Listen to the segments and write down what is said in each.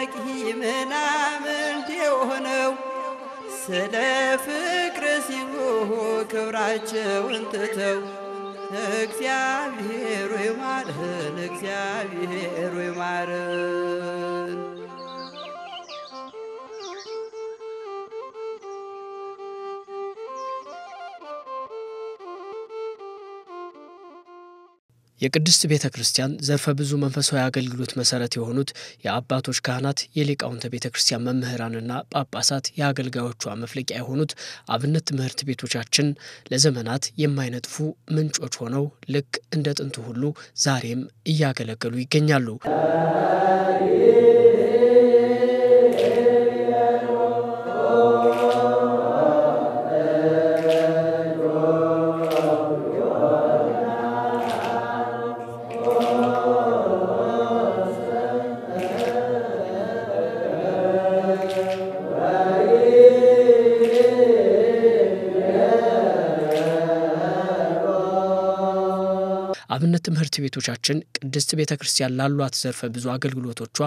አጥማቂ ምናምን የሆነው ስለ ፍቅር ሲሉ ክብራቸውን ትተው እግዚአብሔር ይማረን እግዚአብሔር ይማረን የቅድስት ቤተክርስቲያን ዘርፈ ብዙ መንፈሳዊ አገልግሎት መሰረት የሆኑት የአባቶች ካህናት የሊቃውንተ ቤተክርስቲያን መምህራንና ጳጳሳት የአገልጋዮቿ መፍለቂያ የሆኑት አብነት ትምህርት ቤቶቻችን ለዘመናት የማይነጥፉ ምንጮች ሆነው ልክ እንደ ጥንቱ ሁሉ ዛሬም እያገለገሉ ይገኛሉ። አብነት ትምህርት ቤቶቻችን ቅድስት ቤተክርስቲያን ላሏት ዘርፈ ብዙ አገልግሎቶቿ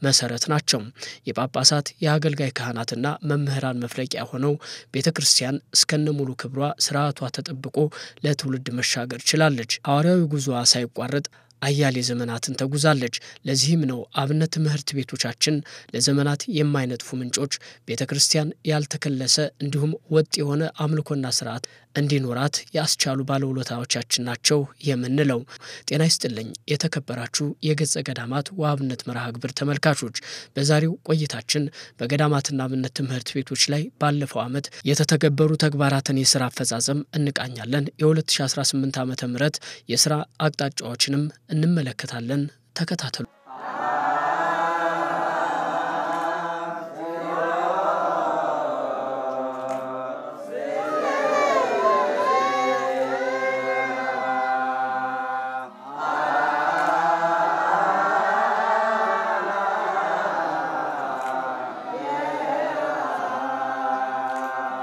መሰረት ናቸው። የጳጳሳት የአገልጋይ ካህናትና መምህራን መፍለቂያ ሆነው ቤተክርስቲያን እስከነሙሉ ክብሯ ስርዓቷ ተጠብቆ ለትውልድ መሻገር ችላለች። ሐዋርያዊ ጉዞዋ ሳይቋረጥ አያሌ ዘመናትን ተጉዛለች። ለዚህም ነው አብነት ትምህርት ቤቶቻችን ለዘመናት የማይነጥፉ ምንጮች ቤተክርስቲያን ያልተከለሰ እንዲሁም ወጥ የሆነ አምልኮና ስርዓት እንዲኖራት ያስቻሉ ባለውለታዎቻችን ናቸው የምንለው። ጤና ይስጥልኝ የተከበራችሁ የገጸ ገዳማት ወአብነት መርሃ ግብር ተመልካቾች፣ በዛሬው ቆይታችን በገዳማትና አብነት ትምህርት ቤቶች ላይ ባለፈው ዓመት የተተገበሩ ተግባራትን የሥራ አፈጻጸም እንቃኛለን። የ2018 ዓመተ ምህረት የሥራ አቅጣጫዎችንም እንመለከታለን። ተከታተሉ።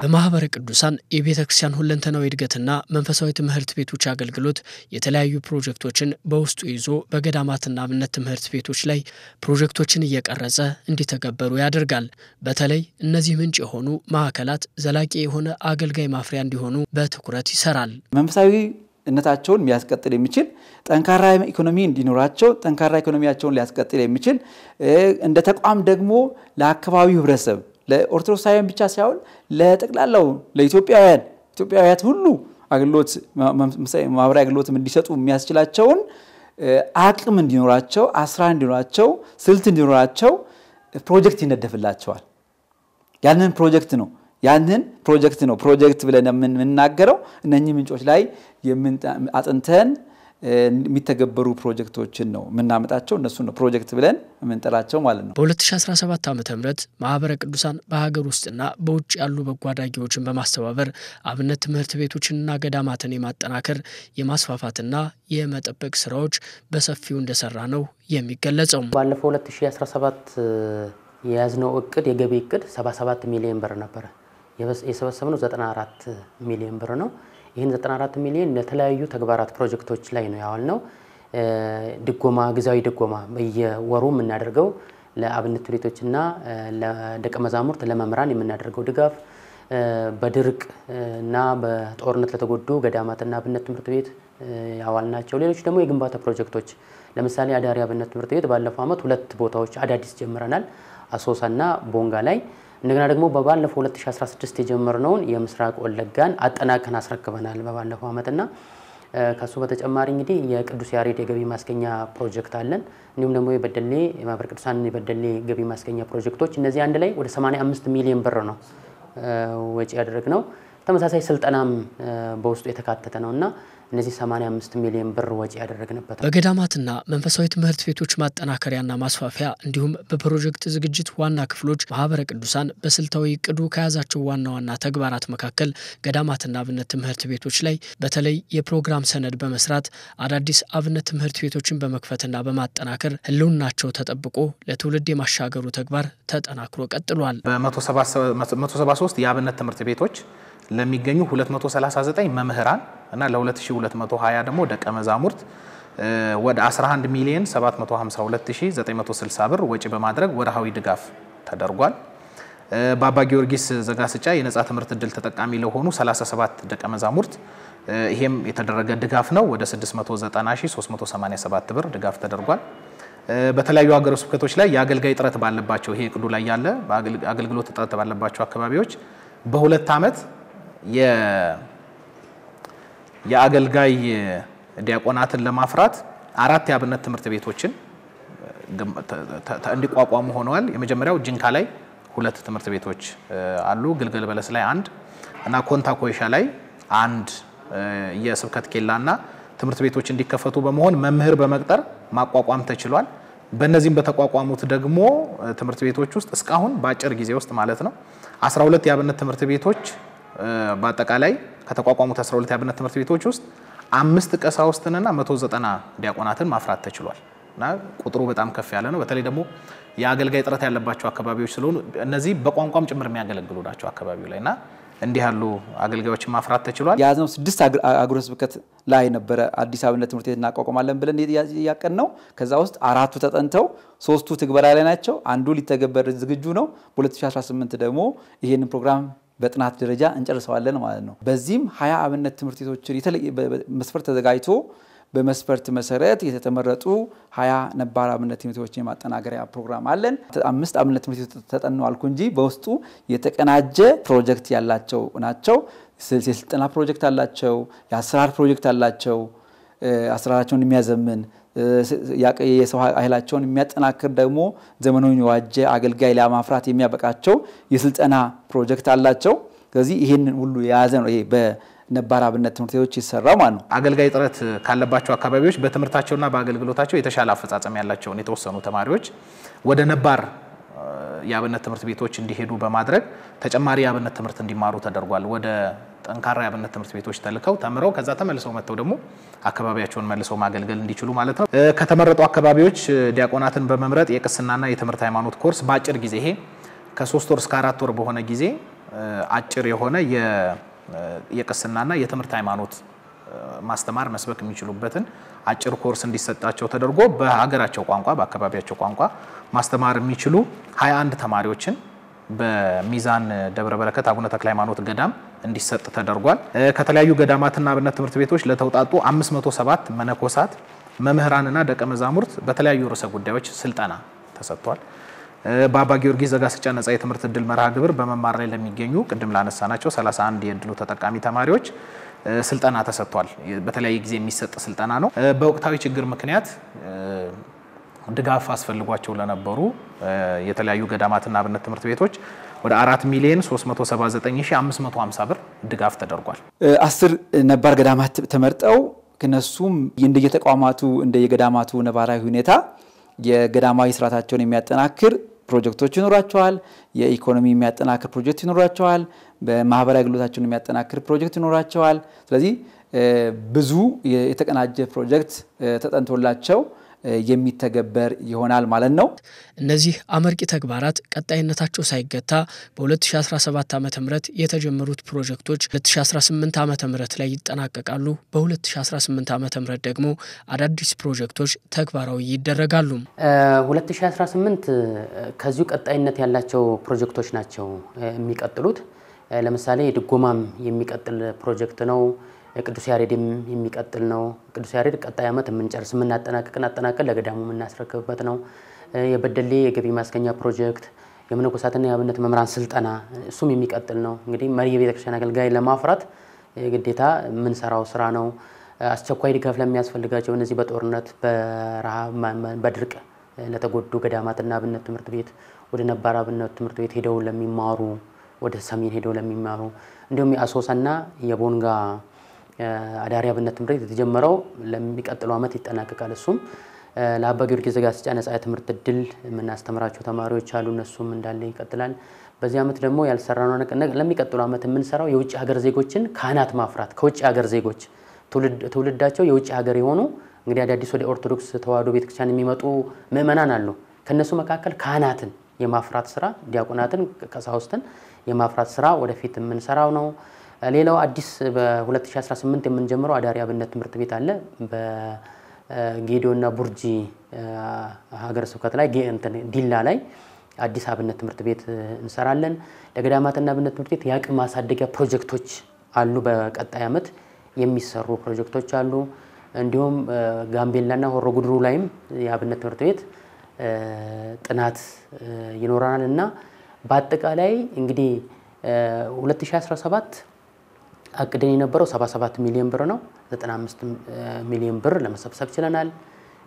በማህበረ ቅዱሳን የቤተክርስቲያን ሁለንተናዊ እድገትና መንፈሳዊ ትምህርት ቤቶች አገልግሎት የተለያዩ ፕሮጀክቶችን በውስጡ ይዞ በገዳማትና አብነት ትምህርት ቤቶች ላይ ፕሮጀክቶችን እየቀረጸ እንዲተገበሩ ያደርጋል። በተለይ እነዚህ ምንጭ የሆኑ ማዕከላት ዘላቂ የሆነ አገልጋይ ማፍሪያ እንዲሆኑ በትኩረት ይሰራል። መንፈሳዊ እነታቸውን የሚያስቀጥል የሚችል ጠንካራ ኢኮኖሚ እንዲኖራቸው ጠንካራ ኢኮኖሚያቸውን ሊያስቀጥል የሚችል እንደ ተቋም ደግሞ ለአካባቢው ህብረተሰብ ለኦርቶዶክሳውያን ብቻ ሳይሆን ለጠቅላላው ለኢትዮጵያውያን ሁሉ አገልግሎት ማህበራዊ አገልግሎት እንዲሰጡ የሚያስችላቸውን አቅም እንዲኖራቸው አስራ እንዲኖራቸው ስልት እንዲኖራቸው ፕሮጀክት ይነደፍላቸዋል። ያንን ፕሮጀክት ነው ፕሮጀክት ብለን የምንናገረው እነኚህ ምንጮች ላይ አጥንተን የሚተገበሩ ፕሮጀክቶችን ነው ምናመጣቸው እነሱ ነው ፕሮጀክት ብለን የምንጠራቸው ማለት ነው። በ2017 ዓመተ ምህረት ማህበረ ቅዱሳን በሀገር ውስጥና በውጭ ያሉ በጎ አድራጊዎችን በማስተባበር አብነት ትምህርት ቤቶችንና ገዳማትን የማጠናከር የማስፋፋትና የመጠበቅ ስራዎች በሰፊው እንደሰራ ነው የሚገለጸው። ባለፈው 2017 የያዝነው እቅድ የገቢ እቅድ 77 ሚሊዮን ብር ነበር። የሰበሰብነው 94 ሚሊዮን ብር ነው። ይሄን 94 ሚሊዮን ለተለያዩ ተግባራት ፕሮጀክቶች ላይ ነው ያዋልነው። ድጎማ ግዛዊ ድጎማ በየወሩ የምናደርገው ለአብነት ቤቶችና ለደቀ መዛሙርት ለመምራን የምናደርገው ድጋፍ በድርቅ እና በጦርነት ለተጎዱ ገዳማትና አብነት ትምህርት ቤት ያዋልናቸው። ሌሎች ደግሞ የግንባታ ፕሮጀክቶች ለምሳሌ አዳሪ አብነት ትምህርት ቤት ባለፈው ዓመት 2 ቦታዎች አዳዲስ ጀምረናል፣ አሶሳና ቦንጋ ላይ። እንደገና ደግሞ በባለፈው 2016 የጀመርነውን የምስራቅ ወለጋን አጠናቀን አስረክበናል በባለፈው ዓመትና ከሱ በተጨማሪ እንግዲህ የቅዱስ ያሬድ የገቢ ማስገኛ ፕሮጀክት አለን። እንዲሁም ደግሞ የበደሌ የማህበረ ቅዱሳን የበደሌ ገቢ ማስገኛ ፕሮጀክቶች እነዚህ አንድ ላይ ወደ 85 ሚሊዮን ብር ነው ወጪ ያደረግነው። ተመሳሳይ ስልጠናም በውስጡ የተካተተ ነውና እነዚህ 85 ሚሊዮን ብር ወጪ ያደረግንበት። በገዳማትና መንፈሳዊ ትምህርት ቤቶች ማጠናከሪያና ማስፋፊያ እንዲሁም በፕሮጀክት ዝግጅት ዋና ክፍሎች ማህበረ ቅዱሳን በስልታዊ እቅዱ ከያዛቸው ዋና ተግባራት መካከል ገዳማትና አብነት ትምህርት ቤቶች ላይ በተለይ የፕሮግራም ሰነድ በመስራት አዳዲስ አብነት ትምህርት ቤቶችን በመክፈትና በማጠናከር ህልውናቸው ተጠብቆ ለትውልድ የማሻገሩ ተግባር ተጠናክሮ ቀጥሏል። በ173 የአብነት ትምህርት ቤቶች ለሚገኙ 239 መምህራን እና ለ2220 ደግሞ ደቀ መዛሙርት ወደ 11 ሚሊዮን 752960 ብር ወጪ በማድረግ ወርሃዊ ድጋፍ ተደርጓል። በአባ ጊዮርጊስ ዘጋስጫ የነጻ ትምህርት ዕድል ተጠቃሚ ለሆኑ 37 ደቀ መዛሙርት ይሄም የተደረገ ድጋፍ ነው። ወደ 690387 ብር ድጋፍ ተደርጓል። በተለያዩ ሀገረ ስብከቶች ላይ የአገልጋይ ጥረት ባለባቸው ይሄ እቅዱ ላይ ያለ አገልግሎት ጥረት ባለባቸው አካባቢዎች በሁለት ዓመት የአገልጋይ ዲያቆናትን ለማፍራት 4 የአብነት ትምህርት ቤቶችን እንዲቋቋሙ ሆነዋል። የመጀመሪያው ጅንካ ላይ 2 ትምህርት ቤቶች አሉ። ግልገል በለስ ላይ 1 እና ኮንታ ኮይሻ ላይ 1 የስብከት ኬላና ትምህርት ቤቶች እንዲከፈቱ በመሆን መምህር በመቅጠር ማቋቋም ተችሏል። በእነዚህም በተቋቋሙት ደግሞ ትምህርት ቤቶች ውስጥ እስካሁን በአጭር ጊዜ ውስጥ ማለት ነው 12 የአብነት ትምህርት ቤቶች በአጠቃላይ ከተቋቋሙት 12 የአብነት ትምህርት ቤቶች ውስጥ 5 ቀሳውስትንና 190 ዲያቆናትን ማፍራት ተችሏል እና ቁጥሩ በጣም ከፍ ያለ ነው። በተለይ ደግሞ የአገልጋይ ጥረት ያለባቸው አካባቢዎች ስለሆኑ እነዚህ በቋንቋም ጭምር የሚያገለግሉ ናቸው አካባቢው ላይና እንዲህ ያሉ አገልጋዮችን ማፍራት ተችሏል። ያዝነው 6 አገረ ስብከት ላይ ነበረ አዲስ አብነት ትምህርት ቤት እናቋቋማለን ብለን ያቀን ነው። ከዛ ውስጥ 4ቱ ተጠንተው 3ቱ ትግበራ ላይ ናቸው። አንዱ ሊተገበር ዝግጁ ነው። በ2018 ደግሞ ይሄንን ፕሮግራም በጥናት ደረጃ እንጨርሰዋለን ማለት ነው። በዚህም 20 አብነት ትምህርት ቤቶችን የተለየ መስፈርት ተዘጋጅቶ በመስፈርት መሰረት የተተመረጡ 20 ነባር አብነት ትምህርት ቤቶችን ማጠናከሪያ ፕሮግራም አለን። 5 አብነት ትምህርት ቤቶች ተጠኑ አልኩ እንጂ በውስጡ የተቀናጀ ፕሮጀክት ያላቸው ናቸው። የስልጠና ፕሮጀክት አላቸው፣ የአሰራር ፕሮጀክት አላቸው፣ አሰራራቸውን የሚያዘምን የሰው ኃይላቸውን የሚያጠናክር ደግሞ ዘመኑን የዋጀ አገልጋይ ለማፍራት የሚያበቃቸው የስልጠና ፕሮጀክት አላቸው። ስለዚህ ይሄንን ሁሉ የያዘ ነው ይሄ በነባር አብነት ትምህርት ቤቶች ይሰራው ማለት ነው። አገልጋይ ጥረት ካለባቸው አካባቢዎች በትምህርታቸውና በአገልግሎታቸው የተሻለ አፈጻጸም ያላቸውን የተወሰኑ ተማሪዎች ወደ ነባር የአብነት ትምህርት ቤቶች እንዲሄዱ በማድረግ ተጨማሪ የአብነት ትምህርት እንዲማሩ ተደርጓል። ወደ ጠንካራ የአብነት ትምህርት ቤቶች ተልከው ተምረው ከዛ ተመልሰው መጥተው ደግሞ አካባቢያቸውን መልሰው ማገልገል እንዲችሉ ማለት ነው። ከተመረጡ አካባቢዎች ዲያቆናትን በመምረጥ የቅስናና የትምህርት ሃይማኖት ኮርስ በአጭር ጊዜ ይሄ ከ3 ወር እስከ 4 ወር በሆነ ጊዜ አጭር የሆነ የቅስናና የትምህርት ሃይማኖት ማስተማር መስበክ የሚችሉበትን አጭር ኮርስ እንዲሰጣቸው ተደርጎ በሀገራቸው ቋንቋ በአካባቢያቸው ቋንቋ ማስተማር የሚችሉ 21 ተማሪዎችን በሚዛን ደብረ በረከት አቡነ ተክለ ሃይማኖት ገዳም እንዲሰጥ ተደርጓል። ከተለያዩ ገዳማትና አብነት ትምህርት ቤቶች ለተውጣጡ 507 መነኮሳት መምህራንና ደቀ መዛሙርት በተለያዩ ርዕሰ ጉዳዮች ስልጠና ተሰጥቷል። በአባ ጊዮርጊስ ዘጋስጫ ነጻ የትምህርት ዕድል መርሃ ግብር በመማር ላይ ለሚገኙ ቅድም ላነሳናቸው 31 የዕድሉ ተጠቃሚ ተማሪዎች ስልጠና ተሰጥቷል። በተለያየ ጊዜ የሚሰጥ ስልጠና ነው። በወቅታዊ ችግር ምክንያት ድጋፍ አስፈልጓቸው ለነበሩ የተለያዩ ገዳማትና አብነት ትምህርት ቤቶች ወደ 4,379,550 ብር ድጋፍ ተደርጓል። 10 ነባር ገዳማት ተመርጠው ከነሱም እንደየተቋማቱ እንደየገዳማቱ ነባራዊ ሁኔታ የገዳማዊ ስርዓታቸውን የሚያጠናክር ፕሮጀክቶች ይኖራቸዋል። የኢኮኖሚ የሚያጠናክር ፕሮጀክት ይኖራቸዋል። በማህበራዊ አገልግሎታቸውን የሚያጠናክር ፕሮጀክት ይኖራቸዋል። ስለዚህ ብዙ የተቀናጀ ፕሮጀክት ተጠንቶላቸው የሚተገበር ይሆናል ማለት ነው። እነዚህ አመርቂ ተግባራት ቀጣይነታቸው ሳይገታ በ2017 ዓ.ም የተጀመሩት ፕሮጀክቶች 2018 ዓ.ም ላይ ይጠናቀቃሉ። በ2018 ዓ.ም ደግሞ አዳዲስ ፕሮጀክቶች ተግባራዊ ይደረጋሉ። 2018 ከዚሁ ቀጣይነት ያላቸው ፕሮጀክቶች ናቸው የሚቀጥሉት። ለምሳሌ ድጎማም የሚቀጥል ፕሮጀክት ነው። ቅዱስ ያሬድም የሚቀጥል ነው። ቅዱስ ያሬድ ቀጣይ ዓመት የምንጨርስ አጠናቀን ለገዳሙ የምናስረክብበት ነው። የበደሌ የገቢ ማስገኛ ፕሮጀክት፣ የመነኮሳትና የአብነት መምህራን ስልጠና እሱም የሚቀጥል ነው። እንግዲህ መሪ የቤተክርስቲያን አገልጋይ ለማፍራት ግዴታ የምንሰራው ስራ ነው። አስቸኳይ ድጋፍ ለሚያስፈልጋቸው እነዚህ በጦርነት በረሃብ በድርቅ ለተጎዱ ገዳማትና አብነት ትምህርት ቤት ወደ ነባር አብነት ትምህርት ቤት ሄደው ለሚማሩ ወደ ሰሜን ሄደው ለሚማሩ እንዲሁም የአሶሳና የቦንጋ አዳሪ አብነት ትምህርት ቤት የተጀመረው ለሚቀጥለው ዓመት ይጠናቀቃል። እሱም ለአባ ጊዮርጊስ ዘጋስጫ ነጻ የትምህርት ዕድል የምናስተምራቸው ተማሪዎች አሉ። እነሱም እንዳለ ይቀጥላል። በዚህ ዓመት ደግሞ ያልሰራነው ለሚቀጥለው ዓመት የምንሰራው የውጭ ሀገር ዜጎችን ካህናት ማፍራት ከውጭ ሀገር ዜጎች ትውልዳቸው የውጭ ሀገር የሆኑ እንግዲህ አዳዲስ ወደ ኦርቶዶክስ ተዋሕዶ ቤተክርስቲያን የሚመጡ ምእመናን አሉ። ከነሱ መካከል ካህናትን የማፍራት ስራ ዲያቆናትን ቀሳውስትን የማፍራት ስራ ወደፊት የምንሰራው ነው። ሌላው አዲስ በ2018 የምንጀምረው አዳሪ አብነት ትምህርት ቤት አለ። ጌዲዮና ቡርጂ ሀገረ ስብከት ላይ ዲላ ላይ አዲስ አብነት ትምህርት ቤት እንሰራለን። ለገዳማትና አብነት ትምህርት ቤት የአቅም ማሳደጊያ ፕሮጀክቶች አሉ። በቀጣይ ዓመት የሚሰሩ ፕሮጀክቶች አሉ። እንዲሁም ጋምቤላና ሆሮ ጉድሩ ላይም የአብነት ትምህርት ቤት ጥናት ይኖራልና በአጠቃላይ እንግዲህ 2017 አቅደን የነበረው 77 ሚሊዮን ብር ነው። 95 ሚሊዮን ብር ለመሰብሰብ ችለናል።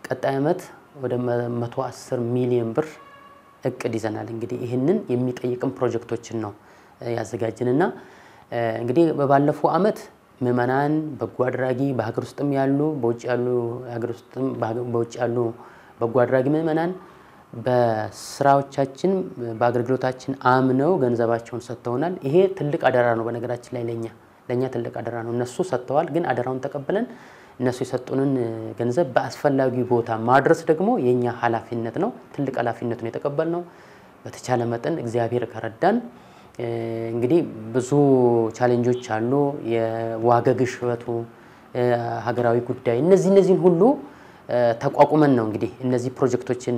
ቀጣይ ዓመት ወደ 110 ሚሊዮን ብር እቅድ ይዘናል። እንግዲህ ይሄንን የሚጠይቅም ፕሮጀክቶችን ነው ያዘጋጅንና እንግዲህ በባለፈው ዓመት ምዕመናን በጎ አድራጊ በሀገር ውስጥም ያሉ በውጭ ያሉ ሀገር ውስጥም በውጭ ያሉ በጎ አድራጊ ምዕመናን በስራዎቻችን በአገልግሎታችን አምነው ገንዘባቸውን ሰጥተውናል። ይሄ ትልቅ አደራ ነው። በነገራችን ላይ ለኛ ትልቅ አደራ ነው። እነሱ ሰጥተዋል፣ ግን አደራውን ተቀበለን እነሱ የሰጡንን ገንዘብ በአስፈላጊ ቦታ ማድረስ ደግሞ የኛ ኃላፊነት ነው። ትልቅ ኃላፊነቱን የተቀበልነው በተቻለ መጠን እግዚአብሔር ከረዳን እንግዲህ ብዙ ቻሌንጆች አሉ። የዋጋ ግሽበቱ፣ ሀገራዊ ጉዳይ እነዚህን ሁሉ ተቋቁመን ነው እንግዲህ እነዚህ ፕሮጀክቶችን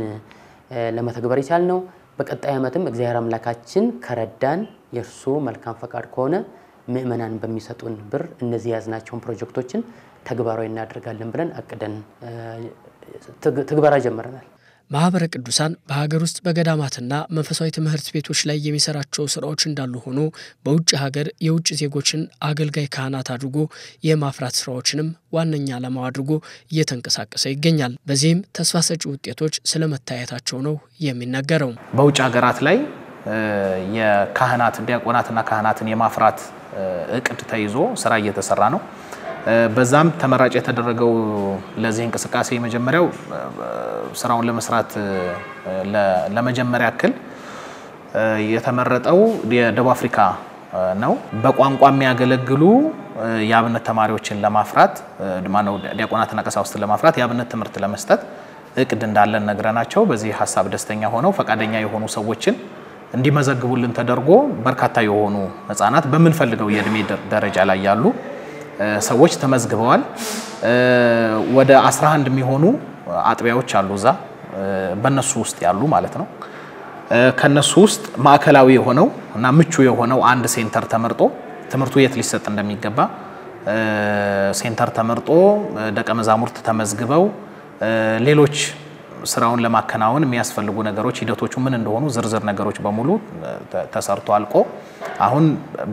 ለመተግበር ይቻልነው። በቀጣይ ዓመትም እግዚአብሔር አምላካችን ከረዳን የእርሱ መልካም ፈቃድ ከሆነ ምዕመናን በሚሰጡን ብር እነዚህ ያዝናቸውን ፕሮጀክቶችን ተግባራዊ እናደርጋለን ብለን አቅደን ትግበራ ጀምረናል። ማህበረ ቅዱሳን በሀገር ውስጥ በገዳማትና መንፈሳዊ ትምህርት ቤቶች ላይ የሚሰራቸው ስራዎች እንዳሉ ሆኖ በውጭ ሀገር የውጭ ዜጎችን አገልጋይ ካህናት አድርጎ የማፍራት ስራዎችንም ዋነኛ ዓላማው አድርጎ እየተንቀሳቀሰ ይገኛል። በዚህም ተስፋ ሰጪ ውጤቶች ስለመታየታቸው ነው የሚነገረው። በውጭ ሀገራት ላይ የካህናት ዲያቆናትና ካህናትን የማፍራት እቅድ ተይዞ ስራ እየተሰራ ነው። በዛም ተመራጭ የተደረገው ለዚህ እንቅስቃሴ መጀመሪያው ስራውን ለመስራት ለመጀመሪያ ያክል የተመረጠው የደቡብ አፍሪካ ነው። በቋንቋ የሚያገለግሉ የአብነት ተማሪዎችን ለማፍራት ማነው ዲያቆናትና ቀሳውስትን ለማፍራት የአብነት ትምህርት ለመስጠት እቅድ እንዳለን ነግረናቸው በዚህ ሐሳብ ደስተኛ ሆነው ፈቃደኛ የሆኑ ሰዎችን እንዲመዘግቡልን ተደርጎ በርካታ የሆኑ ህፃናት በመንፈልገው የእድሜ ደረጃ ላይ ያሉ ሰዎች ተመዝግበዋል። ወደ 11 የሚሆኑ አጥቢያዎች አሉ እዛ በእነሱ ውስጥ ያሉ ማለት ነው። ከነሱ ውስጥ ማዕከላዊ የሆነው እና ምቹ የሆነው አንድ ሴንተር ተመርጦ ትምህርቱ የት ሊሰጥ እንደሚገባ ሴንተር ተመርጦ ደቀ መዛሙርት ተመዝግበው ሌሎች ስራውን ለማከናወን የሚያስፈልጉ ነገሮች ሂደቶቹ ምን እንደሆኑ ዝርዝር ነገሮች በሙሉ ተሰርቶ አልቆ አሁን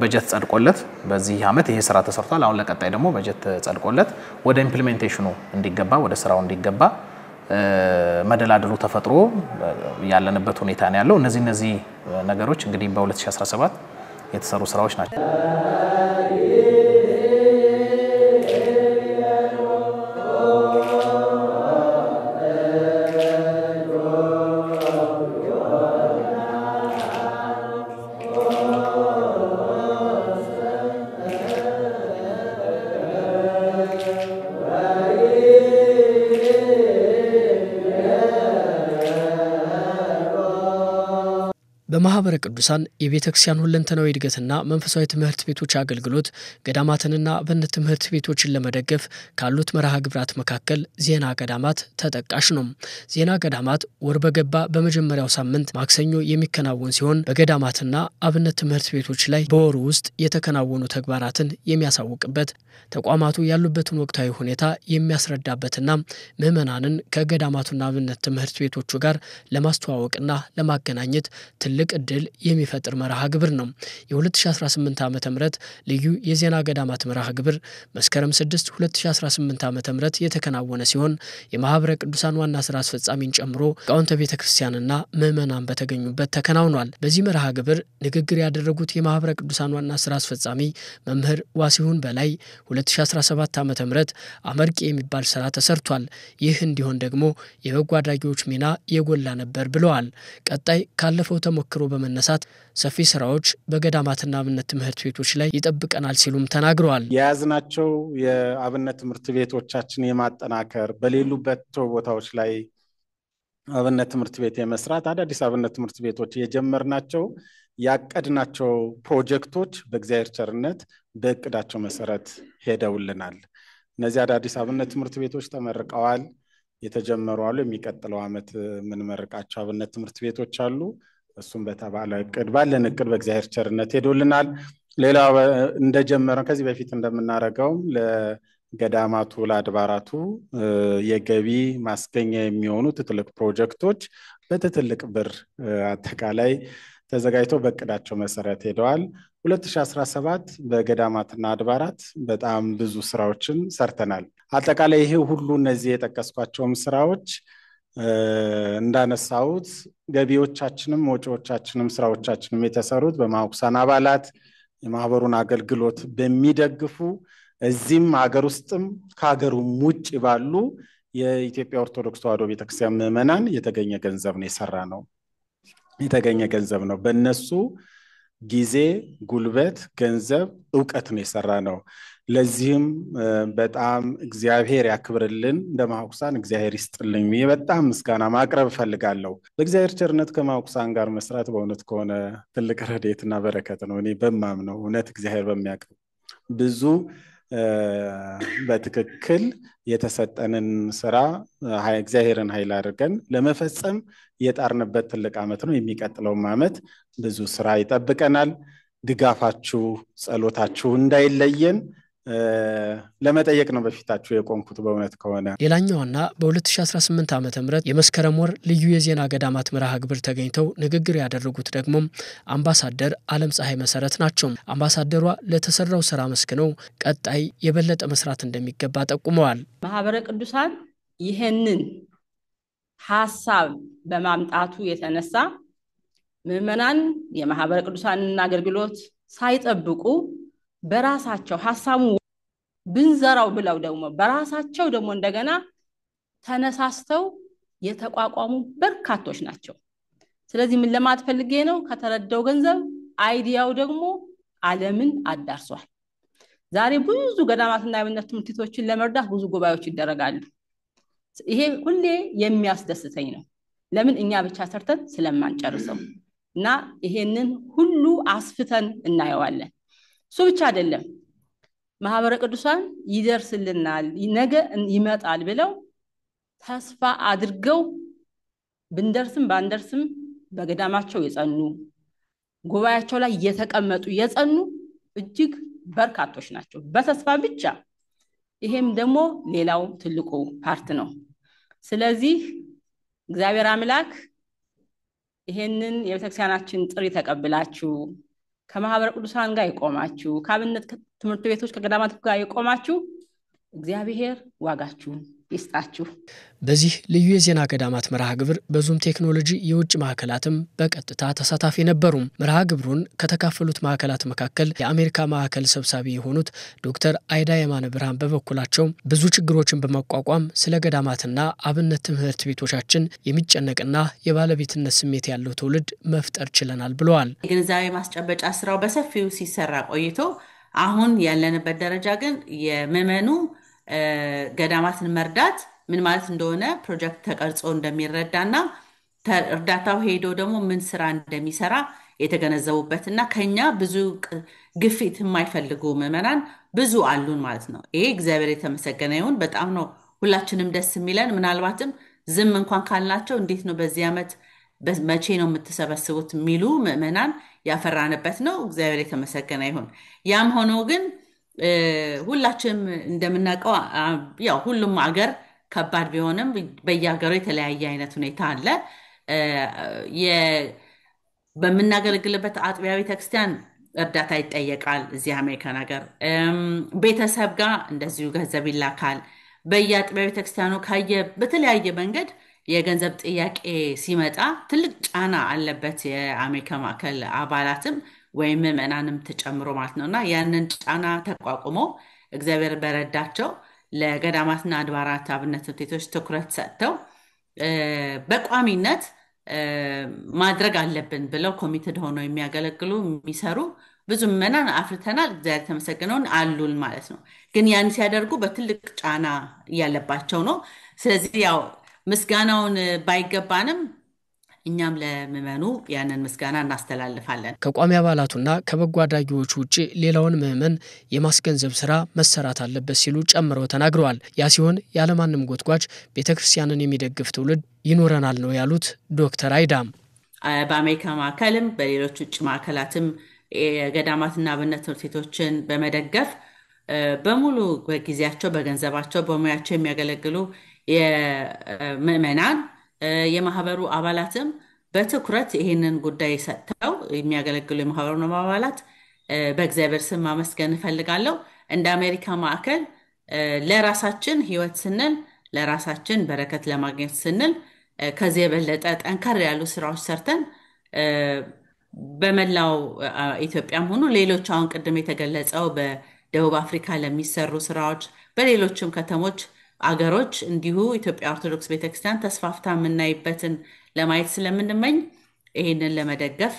በጀት ጸድቆለት በዚህ ዓመት ይሄ ስራ ተሰርቷል። አሁን ለቀጣይ ደግሞ በጀት ጸድቆለት ወደ ኢምፕሊሜንቴሽኑ እንዲገባ ወደ ስራው እንዲገባ መደላድሉ ተፈጥሮ ያለንበት ሁኔታ ነው ያለው። እነዚህ ነገሮች እንግዲህ በ2017 የተሰሩ ስራዎች ናቸው። በማህበረ ቅዱሳን የቤተ ክርስቲያን ሁለንተናዊ እድገትና መንፈሳዊ ትምህርት ቤቶች አገልግሎት ገዳማትንና አብነት ትምህርት ቤቶችን ለመደገፍ ካሉት መርሃ ግብራት መካከል ዜና ገዳማት ተጠቃሽ ነው። ዜና ገዳማት ወር በገባ በመጀመሪያው ሳምንት ማክሰኞ የሚከናወን ሲሆን በገዳማትና አብነት ትምህርት ቤቶች ላይ በወሩ ውስጥ የተከናወኑ ተግባራትን የሚያሳውቅበት ተቋማቱ ያሉበትን ወቅታዊ ሁኔታ የሚያስረዳበትና ምዕመናንን ከገዳማቱና አብነት ትምህርት ቤቶቹ ጋር ለማስተዋወቅና ለማገናኘት ትልቅ እድል የሚፈጥር መርሃ ግብር ነው። የ2018 ዓ.ም ልዩ የዜና ገዳማት መርሃ ግብር መስከረም 6 2018 ዓ.ም የተከናወነ ሲሆን የማህበረ ቅዱሳን ዋና ስራ አስፈጻሚን ጨምሮ ሊቃውንተ ቤተ ክርስቲያንና ምዕመናን በተገኙበት ተከናውኗል። በዚህ መርሃ ግብር ንግግር ያደረጉት የማህበረ ቅዱሳን ዋና ስራ አስፈጻሚ መምህር ዋሲሁን በላይ 2017 ዓ.ም አመርቂ የሚባል ስራ ተሰርቷል። ይህ እንዲሆን ደግሞ የበጎ አድራጊዎች ሚና የጎላ ነበር ብለዋል። ቀጣይ ካለፈው ተሞክሮ በመነሳት ሰፊ ስራዎች በገዳማትና አብነት ትምህርት ቤቶች ላይ ይጠብቀናል ሲሉም ተናግረዋል። የያዝናቸው የአብነት ትምህርት ቤቶቻችን የማጠናከር በሌሉበት ቦታዎች ላይ አብነት ትምህርት ቤት የመስራት አዳዲስ አብነት ትምህርት ቤቶች የጀመርናቸው ያቀድናቸው ፕሮጀክቶች በእግዚአብሔር ቸርነት በእቅዳቸው መሰረት ሄደውልናል። እነዚህ አዳዲስ አብነት ትምህርት ቤቶች ተመርቀዋል። የተጀመሩ አሉ። የሚቀጥለው ዓመት የምንመርቃቸው አብነት ትምህርት ቤቶች አሉ። እሱም በተባለ እቅድ ባለን እቅድ በእግዚአብሔር ቸርነት ሄዶልናል። ሌላው እንደጀመረ ከዚህ በፊት እንደምናደርገውም ለገዳማቱ ለአድባራቱ የገቢ ማስገኛ የሚሆኑ ትልቅ ፕሮጀክቶች በትልቅ ብር አጠቃላይ ተዘጋጅተው በእቅዳቸው መሰረት ሄደዋል። 2017 በገዳማትና አድባራት በጣም ብዙ ስራዎችን ሰርተናል። አጠቃላይ ይሄ ሁሉ እነዚህ የጠቀስኳቸውም ስራዎች እንዳነሳሁት ገቢዎቻችንም ወጪዎቻችንም ስራዎቻችንም የተሰሩት በማኩሳን አባላት የማህበሩን አገልግሎት በሚደግፉ እዚህም ሀገር ውስጥም ከሀገሩም ውጭ ባሉ የኢትዮጵያ ኦርቶዶክስ ተዋሕዶ ቤተክርስቲያን ምዕመናን የተገኘ ገንዘብ ነው የሰራ ነው የተገኘ ገንዘብ ነው። በእነሱ ጊዜ፣ ጉልበት፣ ገንዘብ፣ እውቀት ነው የሰራ ነው። ለዚህም በጣም እግዚአብሔር ያክብርልን። እንደ ማኩሳን እግዚአብሔር ይስጥልኝ። በጣም ምስጋና ማቅረብ እፈልጋለሁ። በእግዚአብሔር ቸርነት ከማኩሳን ጋር መስራት በእውነት ከሆነ ትልቅ ረድኤትና በረከት ነው። እኔ በማምነው እውነት እግዚአብሔር በሚያውቅ ብዙ በትክክል የተሰጠንን ስራ እግዚአብሔርን ኃይል አድርገን ለመፈጸም የጣርንበት ትልቅ ዓመት ነው። የሚቀጥለውም ዓመት ብዙ ስራ ይጠብቀናል። ድጋፋችሁ፣ ጸሎታችሁ እንዳይለየን ለመጠየቅ ነው በፊታችሁ የቆምኩት በእውነት ከሆነ። ሌላኛውና በ2018 ዓ.ም የመስከረም ወር ልዩ የዜና ገዳማት መርሃ ግብር ተገኝተው ንግግር ያደረጉት ደግሞ አምባሳደር ዓለም ፀሐይ መሰረት ናቸው። አምባሳደሯ ለተሰራው ስራ መስክነው ቀጣይ የበለጠ መስራት እንደሚገባ ጠቁመዋል። ማህበረ ቅዱሳን ይህንን ሐሳብ በማምጣቱ የተነሳ ምዕመናን የማህበረ ቅዱሳንን አገልግሎት ሳይጠብቁ በራሳቸው ሐሳቡ ብንዘራው ብለው ደግሞ በራሳቸው ደግሞ እንደገና ተነሳስተው የተቋቋሙ በርካቶች ናቸው። ስለዚህ ምን ለማለት ፈልጌ ነው? ከተረዳው ገንዘብ አይዲያው ደግሞ ዓለምን አዳርሷል። ዛሬ ብዙ ገዳማትና የአብነት ትምህርት ቤቶችን ለመርዳት ብዙ ጉባኤዎች ይደረጋሉ። ይሄ ሁሌ የሚያስደስተኝ ነው። ለምን እኛ ብቻ ሰርተን ስለማንጨርሰው እና ይሄንን ሁሉ አስፍተን እናየዋለን። እሱ ብቻ አይደለም፣ ማህበረ ቅዱሳን ይደርስልናል፣ ነገ ይመጣል ብለው ተስፋ አድርገው ብንደርስም ባንደርስም በገዳማቸው የጸኑ ጉባኤያቸው ላይ የተቀመጡ የጸኑ እጅግ በርካቶች ናቸው በተስፋ ብቻ። ይሄም ደግሞ ሌላው ትልቁ ፓርት ነው። ስለዚህ እግዚአብሔር አምላክ ይሄንን የቤተክርስቲያናችን ጥሪ ተቀብላችሁ ከማህበረ ቅዱሳን ጋር የቆማችሁ ከአብነት ትምህርት ቤቶች ከገዳማት ጋር የቆማችሁ እግዚአብሔር ዋጋችሁን ይስጣችሁ። በዚህ ልዩ የዜና ገዳማት መርሃ ግብር በዙም ቴክኖሎጂ የውጭ ማዕከላትም በቀጥታ ተሳታፊ ነበሩ። መርሃ ግብሩን ከተካፈሉት ማዕከላት መካከል የአሜሪካ ማዕከል ሰብሳቢ የሆኑት ዶክተር አይዳ የማነ ብርሃን በበኩላቸው ብዙ ችግሮችን በመቋቋም ስለ ገዳማትና አብነት ትምህርት ቤቶቻችን የሚጨነቅና የባለቤትነት ስሜት ያለው ትውልድ መፍጠር ችለናል ብለዋል። የግንዛቤ ማስጨበጫ ስራው በሰፊው ሲሰራ ቆይቶ አሁን ያለንበት ደረጃ ግን የምዕመኑ ገዳማትን መርዳት ምን ማለት እንደሆነ ፕሮጀክት ተቀርጾ እንደሚረዳና እርዳታው ሄዶ ደግሞ ምን ስራ እንደሚሰራ የተገነዘቡበትና ከኛ ብዙ ግፊት የማይፈልጉ ምዕመናን ብዙ አሉን ማለት ነው። ይሄ እግዚአብሔር የተመሰገነ ይሁን። በጣም ነው ሁላችንም ደስ የሚለን። ምናልባትም ዝም እንኳን ካልናቸው እንዴት ነው በዚህ ዓመት መቼ ነው የምትሰበስቡት የሚሉ ምዕመናን ያፈራንበት ነው። እግዚአብሔር የተመሰገነ ይሁን። ያም ሆኖ ግን ሁላችንም እንደምናውቀው ያው ሁሉም አገር ከባድ ቢሆንም በየሀገሩ የተለያየ አይነት ሁኔታ አለ። በምናገለግልበት አጥቢያ ቤተክርስቲያን እርዳታ ይጠየቃል። እዚህ አሜሪካን ሀገር ቤተሰብ ጋር እንደዚሁ ገንዘብ ይላካል። በየአጥቢያ ቤተክርስቲያኑ በተለያየ መንገድ የገንዘብ ጥያቄ ሲመጣ ትልቅ ጫና አለበት የአሜሪካ ማዕከል አባላትም ወይም ምዕመናንም ተጨምሮ ማለት ነውና ያንን ጫና ተቋቁሞ እግዚአብሔር በረዳቸው ለገዳማትና አድባራት አብነት ትምህርት ቤቶች ትኩረት ሰጥተው በቋሚነት ማድረግ አለብን ብለው ኮሚትድ ሆነው የሚያገለግሉ የሚሰሩ ብዙ ምዕመናን አፍርተናል። እግዚአብሔር ተመሰግነውን አሉን ማለት ነው። ግን ያን ሲያደርጉ በትልቅ ጫና ያለባቸው ነው። ስለዚህ ያው ምስጋናውን ባይገባንም እኛም ለምዕመኑ ያንን ምስጋና እናስተላልፋለን። ከቋሚ አባላቱና ከበጎ አድራጊዎቹ ውጪ ሌላውን ምዕመን የማስገንዘብ ስራ መሰራት አለበት ሲሉ ጨምረው ተናግረዋል። ያ ሲሆን ያለማንም ጎትጓች ቤተክርስቲያንን የሚደግፍ ትውልድ ይኖረናል ነው ያሉት ዶክተር አይዳም። በአሜሪካ ማዕከልም በሌሎች ውጭ ማዕከላትም የገዳማትና አብነት ትምህርት ቤቶችን በመደገፍ በሙሉ በጊዜያቸው በገንዘባቸው በሙያቸው የሚያገለግሉ የምዕመናን የማህበሩ አባላትም በትኩረት ይህንን ጉዳይ ሰጥተው የሚያገለግሉ የማህበሩ አባላት በእግዚአብሔር ስም ማመስገን እፈልጋለሁ። እንደ አሜሪካ ማዕከል ለራሳችን ህይወት ስንል ለራሳችን በረከት ለማግኘት ስንል ከዚህ የበለጠ ጠንከር ያሉ ስራዎች ሰርተን በመላው ኢትዮጵያም ሆኖ ሌሎች አሁን ቅድም የተገለጸው በደቡብ አፍሪካ ለሚሰሩ ስራዎች በሌሎችም ከተሞች አገሮች እንዲሁ ኢትዮጵያ ኦርቶዶክስ ቤተክርስቲያን ተስፋፍታ የምናይበትን ለማየት ስለምንመኝ ይህንን ለመደገፍ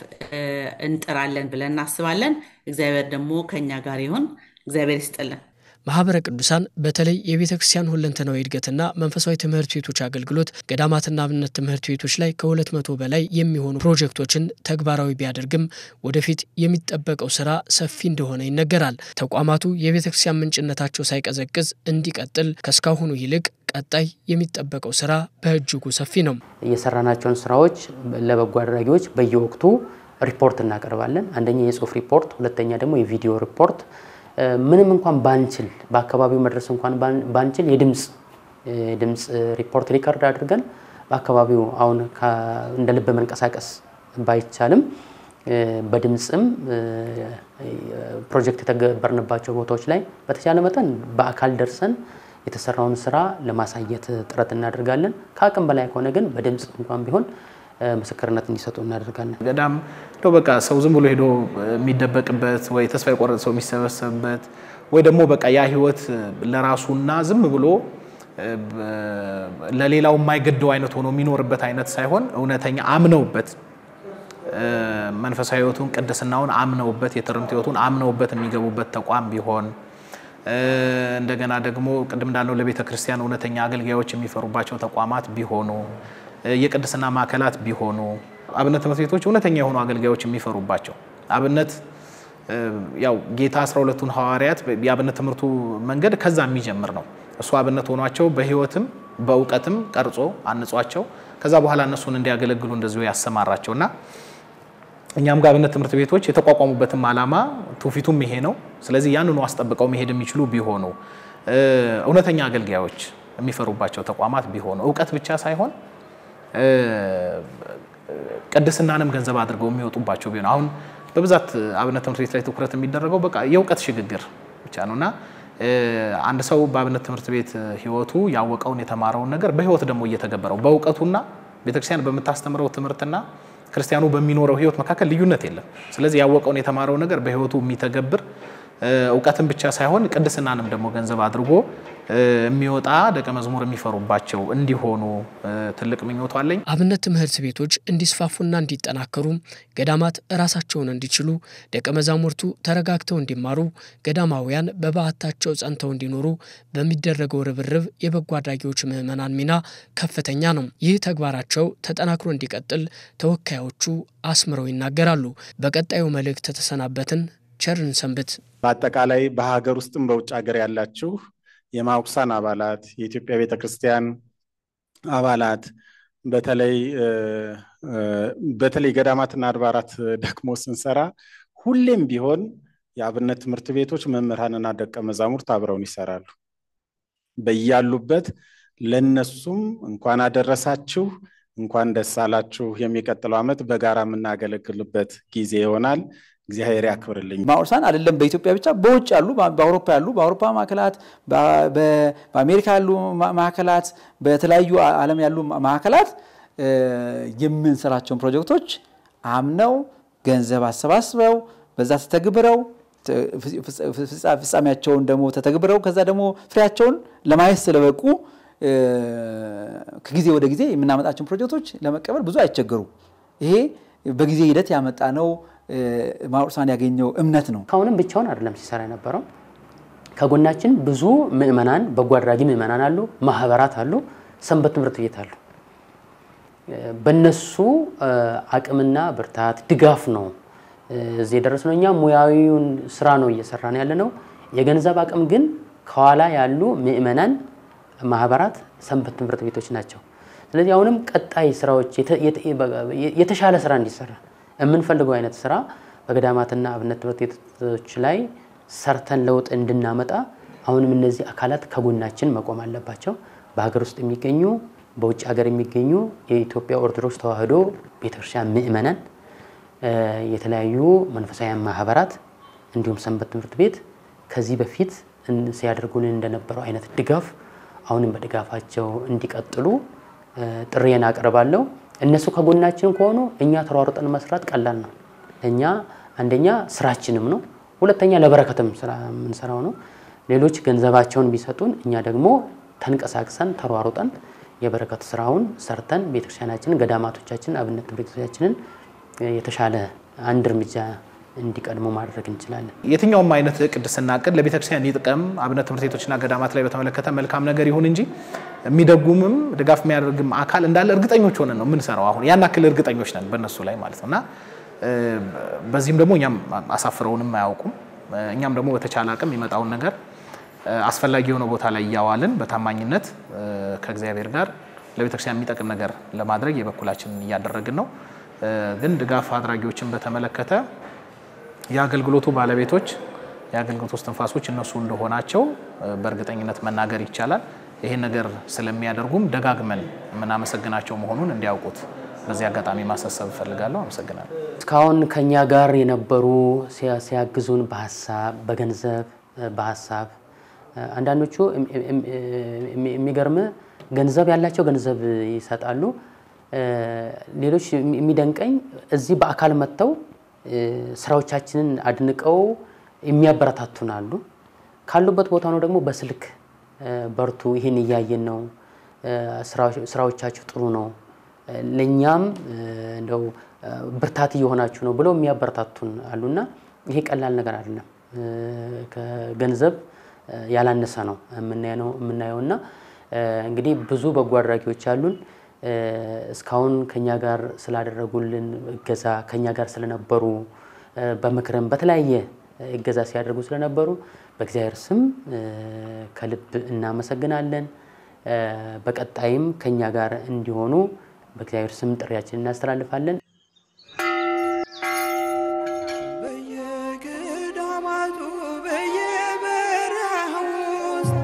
እንጥራለን ብለን እናስባለን። እግዚአብሔር ደግሞ ከኛ ጋር ይሁን። እግዚአብሔር ይስጥልን። ማህበረ ቅዱሳን በተለይ የቤተክርስቲያን ሁለንተናዊ እድገትና መንፈሳዊ ትምህርት ቤቶች አገልግሎት ገዳማትና አብነት ትምህርት ቤቶች ላይ ከ200 በላይ የሚሆኑ ፕሮጀክቶችን ተግባራዊ ቢያደርግም ወደፊት የሚጠበቀው ስራ ሰፊ እንደሆነ ይነገራል። ተቋማቱ የቤተክርስቲያን ምንጭነታቸው ሳይቀዘቅዝ እንዲቀጥል ከስካሁኑ ይልቅ ቀጣይ የሚጠበቀው ስራ በእጅጉ ሰፊ ነው። የሰራናቸውን ስራዎች ለበጎ አድራጊዎች በየወቅቱ ሪፖርት እናቀርባለን። አንደኛ የጽሁፍ ሪፖርት፣ ሁለተኛ ደግሞ የቪዲዮ ሪፖርት ምንም እንኳን ባንችል በአካባቢው መድረስ እንኳን ባንችል የድምጽ ሪፖርት ሪከርድ አድርገን በአካባቢው አሁን እንደ ልብ መንቀሳቀስ ባይቻልም በድምጽም ፕሮጀክት የተገበርንባቸው ቦታዎች ላይ በተቻለ መጠን በአካል ደርሰን የተሰራውን ስራ ለማሳየት ጥረት እናደርጋለን። ከአቅም በላይ ከሆነ ግን በድምጽ እንኳን ቢሆን ምስክርነት እንዲሰጡ እናደርጋለን። ገዳም ነው በቃ ሰው ዝም ብሎ ሄዶ የሚደበቅበት ወይ ተስፋ የቆረጠ ሰው የሚሰበሰብበት ወይ ደግሞ በቃ ያ ህይወት ለራሱና ዝም ብሎ ለሌላው የማይገደው አይነት ሆኖ የሚኖርበት አይነት ሳይሆን እውነተኛ አምነውበት መንፈሳዊ ህይወቱን ቅድስናውን አምነውበት የትርምት ህይወቱን አምነውበት የሚገቡበት ተቋም ቢሆን እንደገና ደግሞ ቅድም እንዳልነው ለቤተ ክርስቲያን እውነተኛ አገልጋዮች የሚፈሩባቸው ተቋማት ቢሆኑ የቅድስና ማዕከላት ቢሆኑ አብነት ትምህርት ቤቶች እውነተኛ የሆኑ አገልጋዮች የሚፈሩባቸው አብነት ያው ጌታ 12ቱን ሐዋርያት የአብነት ትምህርቱ መንገድ ከዛ የሚጀምር ነው። እሱ አብነት ሆኗቸው በህይወትም በእውቀትም ቀርጾ አንጿቸው ከዛ በኋላ እነሱን እንዲያገለግሉ እንደዚሁ ያሰማራቸውና እኛም ጋር አብነት ትምህርት ቤቶች የተቋቋሙበትም ዓላማ ትውፊቱም ይሄ ነው። ስለዚህ ያንኑ አስጠብቀው መሄድ የሚችሉ ቢሆኑ እውነተኛ አገልጋዮች የሚፈሩባቸው ተቋማት ቢሆኑ እውቀት ብቻ ሳይሆን ቅድስናንም ገንዘብ አድርገው የሚወጡባቸው ቢሆን አሁን በብዛት አብነት ትምህርት ቤት ላይ ትኩረት የሚደረገው በቃ የእውቀት ሽግግር ብቻ ነውና አንድ ሰው በአብነት ትምህርት ቤት ህይወቱ ያወቀውን የተማረውን ነገር በህይወት ደግሞ እየተገበረው በእውቀቱና ቤተክርስቲያን በመታስተምረው ትምህርትና ክርስቲያኑ በሚኖረው ህይወት መካከል ልዩነት የለም። ስለዚህ ያወቀውን የተማረው ነገር በህይወቱ የሚተገብር እውቀትን ብቻ ሳይሆን ቅድስናንም ደግሞ ገንዘብ አድርጎ የሚወጣ ደቀ መዝሙር የሚፈሩባቸው እንዲሆኑ ትልቅ ምኞት አለኝ። አብነት ትምህርት ቤቶች እንዲስፋፉና እንዲጠናከሩ ገዳማት ራሳቸውን እንዲችሉ ደቀ መዛሙርቱ ተረጋግተው እንዲማሩ ገዳማውያን በባህታቸው ጸንተው እንዲኖሩ በሚደረገው ርብርብ የበጎ አድራጊዎች ምዕመናን ሚና ከፍተኛ ነው። ይህ ተግባራቸው ተጠናክሮ እንዲቀጥል ተወካዮቹ አስምረው ይናገራሉ። በቀጣዩ መልእክት ተሰናበትን። ቸርን ሰንብት። በአጠቃላይ በሀገር ውስጥም በውጭ ሀገር ያላችሁ የማውክሳን አባላት የኢትዮጵያ ቤተክርስቲያን አባላት በተለይ ገዳማትና አድባራት ደግሞ ስንሰራ ሁሌም ቢሆን የአብነት ትምህርት ቤቶች መምህራንና ደቀ መዛሙርት አብረውን ይሰራሉ። በያሉበት ለነሱም እንኳን አደረሳችሁ እንኳን ደስ አላችሁ የሚቀጥለው ዓመት በጋራ የምናገለግልበት ጊዜ ይሆናል። እግዚአብሔር ያክብርልኝ። ማውርሳን አይደለም በኢትዮጵያ ብቻ በውጭ ያሉ በአውሮፓ ማዕከላት በአሜሪካ ያሉ ማዕከላት በተለያዩ ዓለም ያሉ ማዕከላት የምንሰራቸው ፕሮጀክቶች አምነው ገንዘብ አሰባስበው በዛ ተተግብረው ፍጻሜያቸውን ደግሞ ተተግብረው ከዛ ደግሞ ፍሬያቸውን ለማየት ስለበቁ ከጊዜ ወደ ጊዜ የምናመጣቸው ፕሮጀክቶች ለመቀበል ብዙ አይቸገሩ። ይሄ በጊዜ ሂደት ያመጣ ነው። ማውርሳን ያገኘው እምነት ነው። ካሁንም ብቻውን አይደለም ሲሰራ የነበረው ከጎናችን ብዙ ምዕመናን በጎ አድራጊ ምዕመናን አሉ፣ ማህበራት አሉ፣ ሰንበት ትምህርት ቤት አሉ። በነሱ አቅምና ብርታት ድጋፍ ነው እዚህ ደረስነው። እኛ ሙያዊውን ስራ ነው እየሰራን ያለነው። የገንዘብ አቅም ግን ከኋላ ያሉ ምእመናን ማህበራት ሰንበት ትምህርት ቤቶች ናቸው። ስለዚህ አሁንም ቀጣይ ስራዎች የተሻለ ስራ እንዲሰራ የምንፈልገው አይነት ስራ በገዳማትና አብነት ትምህርት ቤቶች ላይ ሰርተን ለውጥ እንድናመጣ አሁንም እነዚህ አካላት ከጎናችን መቆም አለባቸው። በሀገር ውስጥ የሚገኙ በውጭ ሀገር የሚገኙ የኢትዮጵያ ኦርቶዶክስ ተዋሕዶ ቤተክርስቲያን ምእመናን፣ የተለያዩ መንፈሳዊ ማህበራት እንዲሁም ሰንበት ትምህርት ቤት ከዚህ በፊት ሲያደርጉልን እንደነበረው አይነት ድጋፍ አሁንም በድጋፋቸው እንዲቀጥሉ ጥሪዬን አቀርባለሁ። እነሱ ከጎናችን ከሆኑ እኛ ተሯሩጠን መስራት ቀላል ነው። እኛ አንደኛ ስራችንም ነው፣ ሁለተኛ ለበረከትም ስራ የምንሰራው ነው። ሌሎች ገንዘባቸውን ቢሰጡን እኛ ደግሞ ተንቀሳቅሰን ተሯሩጠን የበረከት ስራውን ሰርተን ቤተክርስቲያናችንን፣ ገዳማቶቻችንን፣ አብነት ትምህርት ቤቶቻችንን የተሻለ አንድ እርምጃ እንዲቀድሙ ማድረግ እንችላለን። የትኛውም አይነት ቅድስና ቅድ ለቤተክርስቲያን ይጥቀም አብነት ትምህርት ቤቶችና ገዳማት ላይ በተመለከተ መልካም ነገር ይሁን እንጂ የሚደጉምም ድጋፍ የሚያደርግም አካል እንዳለ እርግጠኞች ሆነን ነው የምንሰራው። አሁን ያን አክል እርግጠኞች ነን በእነሱ ላይ ማለት ነውና በዚህም ደግሞ እኛም አሳፍረውንም አያውቁም። እኛም ደግሞ በተቻለ አቅም የሚመጣውን ነገር አስፈላጊ የሆነ ቦታ ላይ ያዋልን በታማኝነት ከእግዚአብሔር ጋር ለቤተክርስቲያን የሚጠቅም ነገር ለማድረግ የበኩላችንን እያደረግን ነው። ግን ድጋፍ አድራጊዎችን በተመለከተ የአገልግሎቱ ባለቤቶች የአገልግሎቱ እስትንፋሶች እነሱ እንደሆናቸው በእርግጠኝነት መናገር ይቻላል። ይሄን ነገር ስለሚያደርጉም ደጋግመን የምናመሰግናቸው መሆኑን እንዲያውቁት በዚህ አጋጣሚ ማሳሰብ ፈልጋለሁ። አመሰግናለሁ። እስካሁን ከኛ ጋር የነበሩ ሲያግዙን በሐሳብ በገንዘብ በሐሳብ አንዳንዶቹ የሚገርም ገንዘብ ያላቸው ገንዘብ ይሰጣሉ። ሌሎች የሚደንቀኝ እዚህ በአካል መጥተው ስራዎቻችንን አድንቀው የሚያበረታቱን አሉ። ካሉበት ቦታ ነው ደግሞ በስልክ በርቱ፣ ይሄን እያየን ነው፣ ስራዎቻችሁ ጥሩ ነው፣ ለኛም እንደው ብርታት እየሆናችሁ ነው ብለው የሚያበረታቱን አሉና ይሄ ቀላል ነገር አይደለም። ከገንዘብ ያላነሰ ነው የምናየውና እንግዲህ ብዙ በጎ አድራጊዎች አሉን። እስካሁን ከኛ ጋር ስላደረጉልን እገዛ ከኛ ጋር ስለነበሩ በመክረም በተለያየ እገዛ ሲያደርጉ ስለነበሩ በእግዚአብሔር ስም ከልብ እናመሰግናለን። በቀጣይም ከኛ ጋር እንዲሆኑ በእግዚአብሔር ስም ጥሪያችንን እናስተላልፋለን። በየገዳማቱ በየበረሃው ውስጥ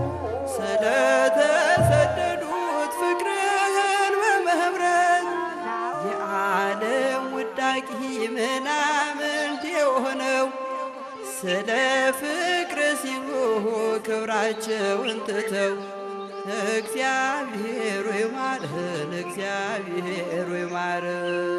ስለተሰደዱት ፍቅርህን በመብረት የዓለም ውዳቂ ምናምንት የሆነው ስለ ፍቅር ሲሉ ክብራቸውን ትተው እግዚአብሔር ይማረን፣ እግዚአብሔር ይማረን።